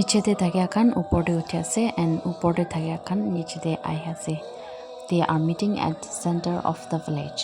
nichete thakya khan upor te uthi ase and upor te thakya khan nichete ahi ase. They are meeting at the center of the village.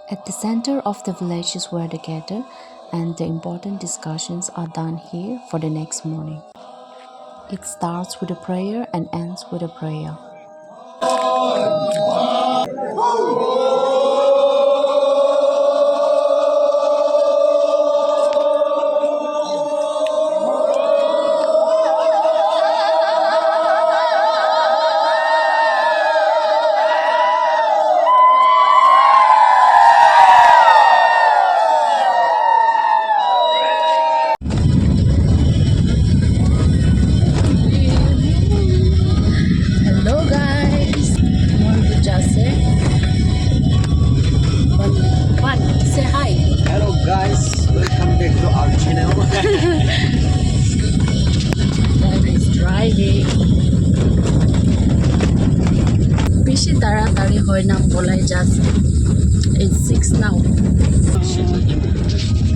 At the center of the village is where they gather, and the important discussions are done here for the next morning. It starts with a prayer and ends with a prayer. Hello guys, say hi. Hello guys, welcome back to our channel. Dad is driving. Bishi taratari hoy na bolai jase. It's 6 now.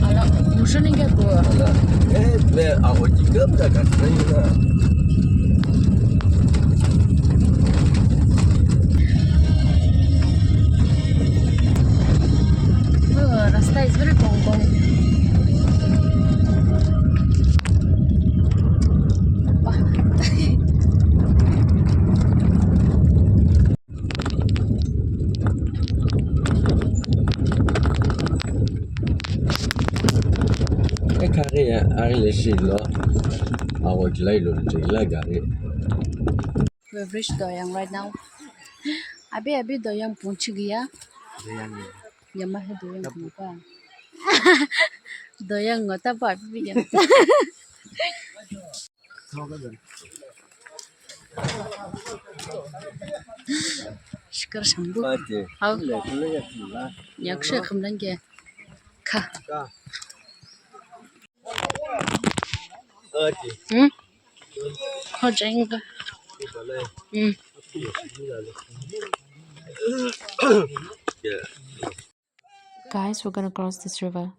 Ala, mushoni ke go. Be ako tigam da kanina. Rasta is very long. Kare ari shilo. Awo jilai lo jila gare. We've reached Doyang right now. Abi Doyang punchi gaya. Yamahe Doyang kumapa. Doyang ngota pa abi yan. Shikar shambu. How? Yaksha khamlange. Kha. Ho jayenga. Guys, we're gonna cross this river.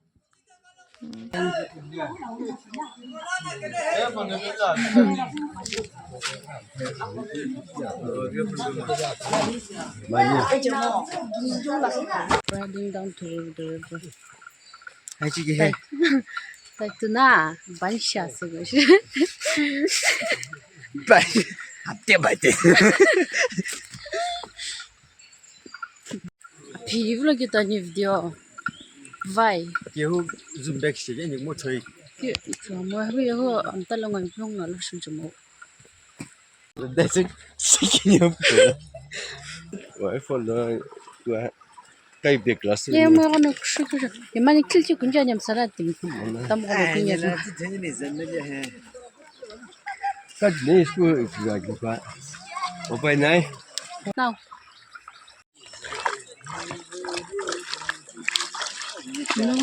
Riding down to the river. Like to na bansha sigosh. Vive le kita ni video. Vai. Kehu zoom back stage ni mo choi. Mo habi ho anta longan plong na la shu mo. That's it. Sikin yo. Wa follow wa kai be class. Ye mo no shu shu. Ye mani kilchi kunja nyam sara ting. Tam ko pinya. Ni zanne je hai. Ka ne isko ga ga. Opai nai. Now. No.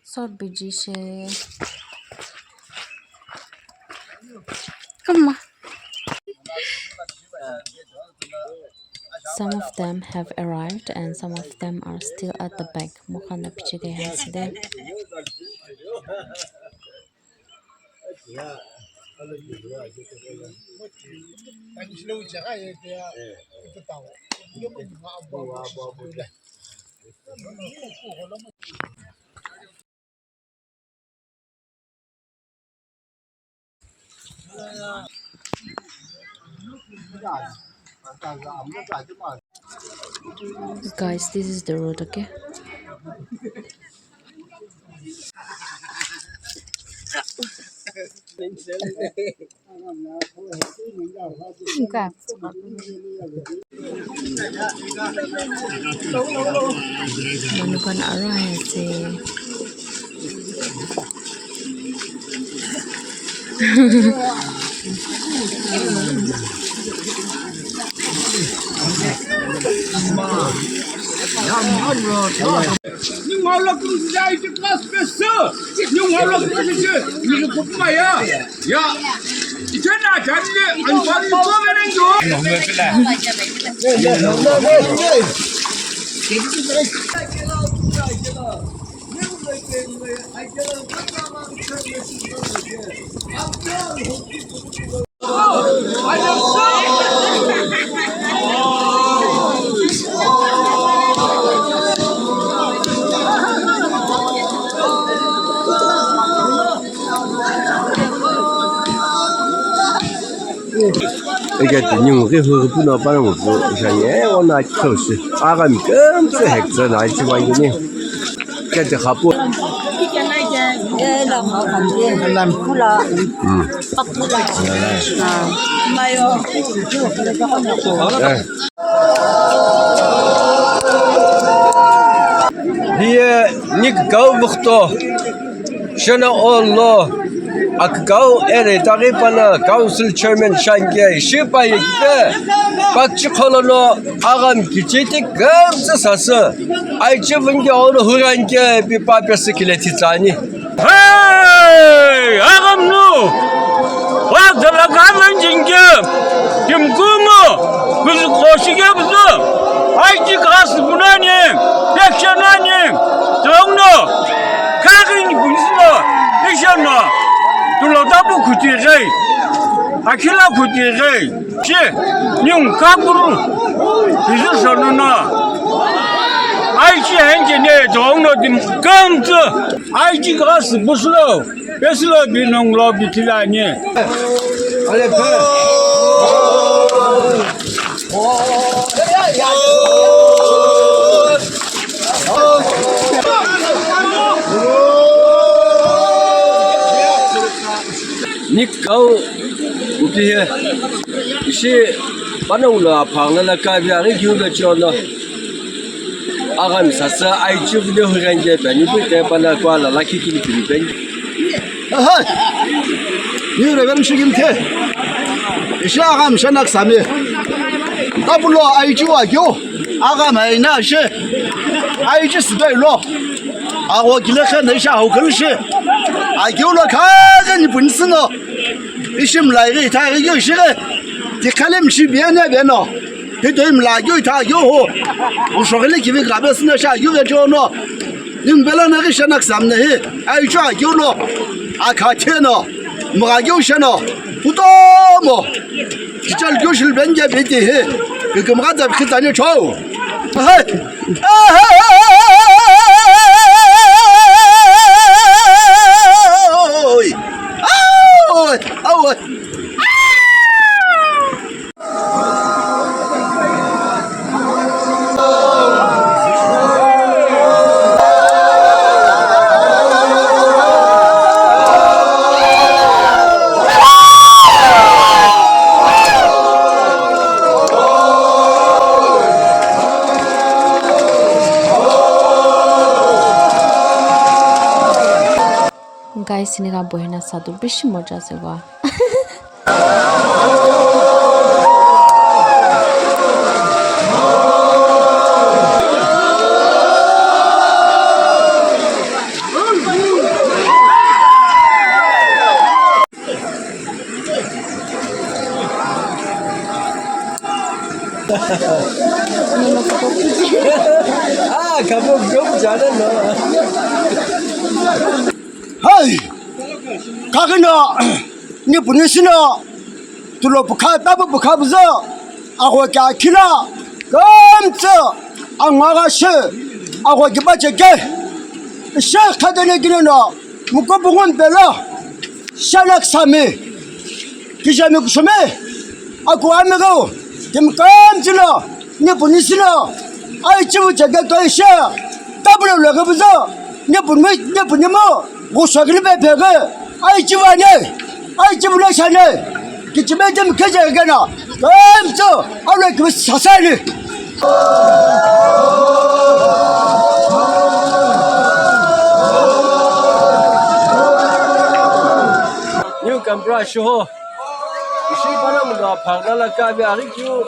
So busy she. Come on. Some of them have arrived and some of them are still at the back. Mukhana piche gaya hai side. Guys, this is the road, okay? Manukan arah hai se. Nyungala kumja itu kelas besar. Nyungala kumja ini kupaya. Ya. Jangan jadi anjuran itu menenggo. 이게 nhưng hư不能帮我做，像耶我那口是，阿个根子还在那几万个呢，这就好不？你搞不多，现在Allah。Akgau eredari bana council chairman shange shipa yekte bakchi kholono agam kicheti gamsa sasa aichi bunge onu hurange bir papyası kileti tsani Hey agam nu waqtla gamen jinge kimkumu biz qoshige bizi aichi qas bunani bekşanani dongno kagin bunso bekşanno Tuladabu kutirey, akila kutirey, ki nyung kaburu, bizi sonuna, ayçi hence ne doğumlu dim gamtı, ayçi gas buslo, beslo binonglo bitilani. Alepe. Nikau ukihe isi panaulah pangalah kabiari juga jono agam sasa aicu video huranje bani pun panah kuala laki kini kini Aha, ni reven shigim the. Isi agam Shenakusami. Tapulo aicu agyo agam hai na she aicu sedai lo. Awo gila kan nisha hukul she. Agyo lo kagan ni bunsi no. Isi mlai ta agyo she. Di kalim shi bian ya bian no. Di doi mlai agyo ta agyo ho. Ushogili kibi gabes na sha agyo ya jo no. Ning bela na Shenakusami ne he aicu agyo lo. 아카테너 뭐가교셔너 부도모 진짜 교실 변제 베티해 그 뭐가 다 그다냐 줘 Guys, ini lah bohena satu bersih moja sewa. kamu belum jalan no. Hai, kakaknya ni punya sini, tu lo buka tapi buka bezo, aku kaya kira, gamsa, angara she, aku kiba cekeh, she kadang gini no, muka bungun bela, Shenakusami, kisah ni kusme, aku amigo, kim gamsa no, ni punya sini, ay cipu cekeh tu she, tapi lo lagi bezo, ni punya mo. Usagili bebege, ay civane, ay civula sane, kiçmeydim kecegena, gamso, Allah gibi sasani. New Campra show, isi pada muda pagla kabi hari kyu,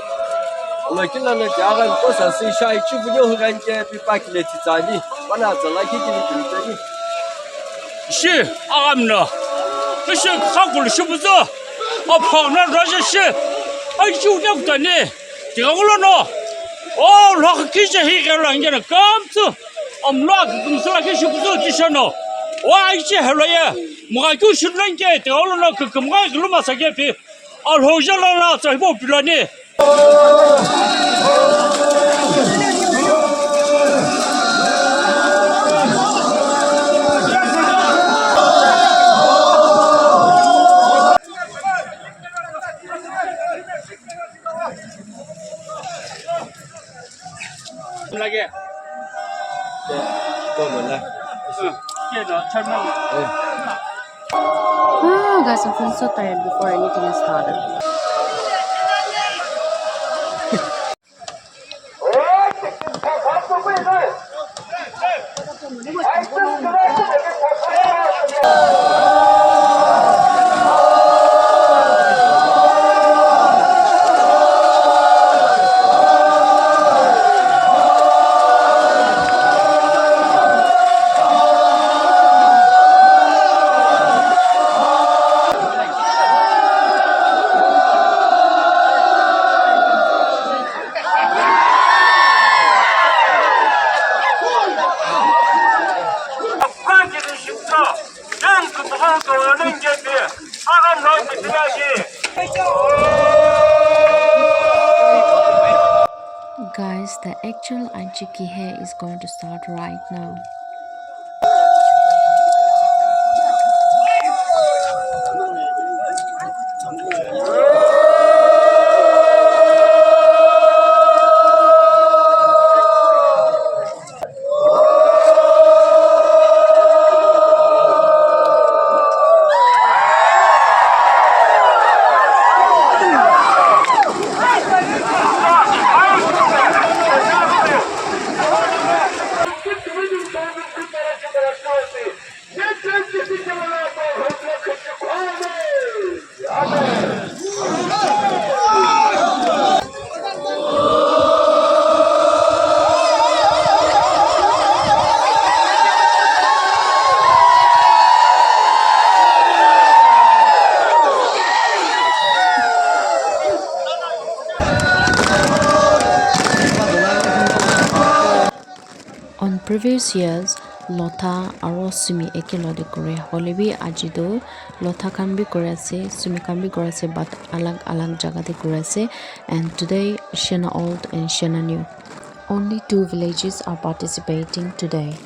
Lo kila na jagan ko sa si shai chu bu yo gan ke pi pa ki le ti za ni. Wana za la ki ni ti ni. 是阿姆呢，这是看过了是不是？我跑那这是，哎就那个呢，这个了呢，哦，那个其实黑个人家的干子，我们那个公司那个是不是这些呢？我一直还来呀，我就是人家这个了那个我个了嘛啥个皮，啊好像那在不比了呢。那个，Ko mo na. 这个前面。 Oh, guys, I'm feeling so tired before anything has started. Guys, the actual Ajiki hair is going to start right now. On previous years, Lotha aro Sumi ekelode kore holebi ajido Lotha kan bi kore ase Sumi kan bi kore ase but alag jaga te kore ase and today Shena Old and Shena New. Only 2 villages are participating today.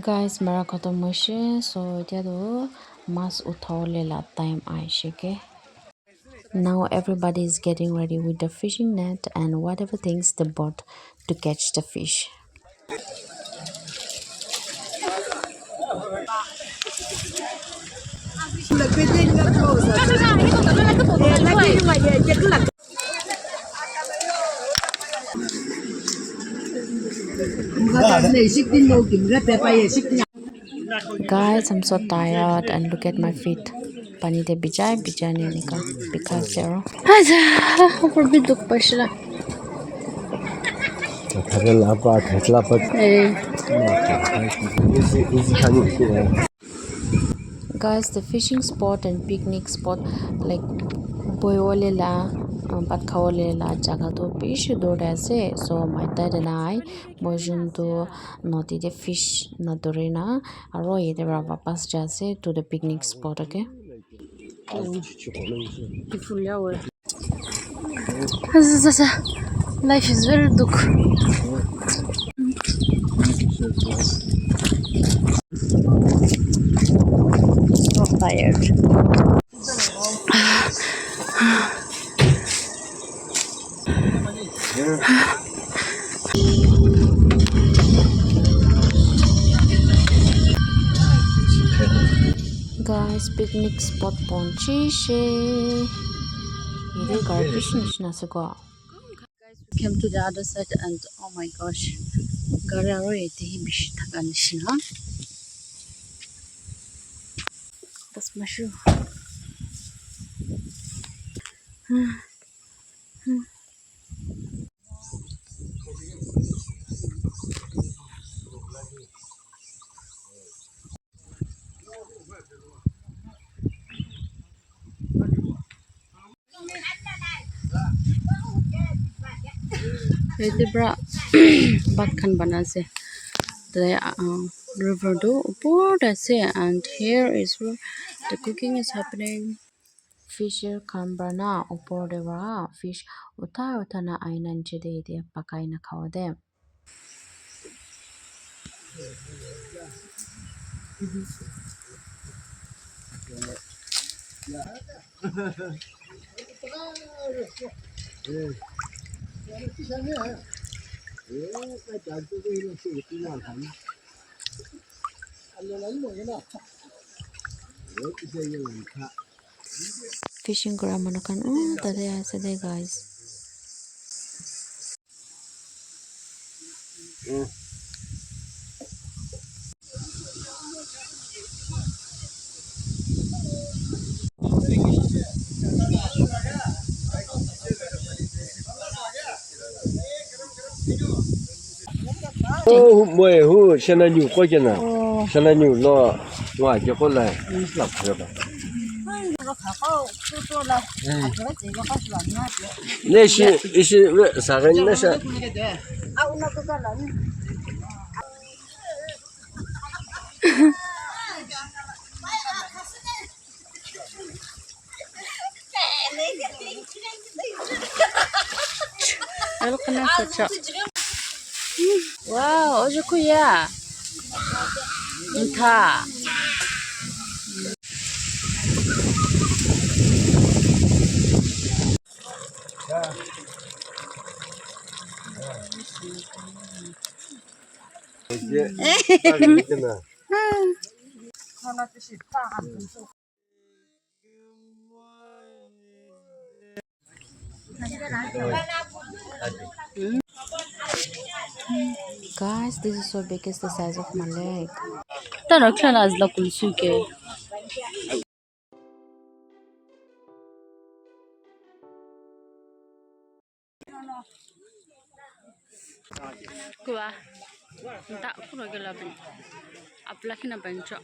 Guys, marakoto moshe so tiado mas uthole la time aisheke. Now everybody is getting ready with the fishing net and whatever things they bought to catch the fish. Guys, I'm so tired and look at my feet. Pani de bijay nika because zero. Aja, for bit duk pasla. Guys, the fishing spot and picnic spot like boyole la pat khawole la jaga to bishi dor ase. So my dad and I bojun to noti de fish na dorina aro yede ra wapas jase to the picnic spot, okay? Life is very duk. So tired. Guys, picnic spot ponchi she. Ide garbage nishna se go. Guys, we came to the other side and oh my gosh, gari aro ete hi bishi thaga nishna. That's my shoe. Ete bra bat khan bana se. The river do upor ase and here is where the cooking is happening. Fisher kambana upor de ra fish uta na ainan chede de pakai na khawa de. Fishing grammar kan tade ase de guys. Oh, mày hu xem là nhiều quá chứ nào, xem là nhiều lo ngoài cho con này lọc rồi bà. Này is sao cái này sao? Wow, ojo kuya. Entah. Guys, this is so big, it's the size of my leg. Kuah, tak pun lagi labin. Apa lagi nak banyak?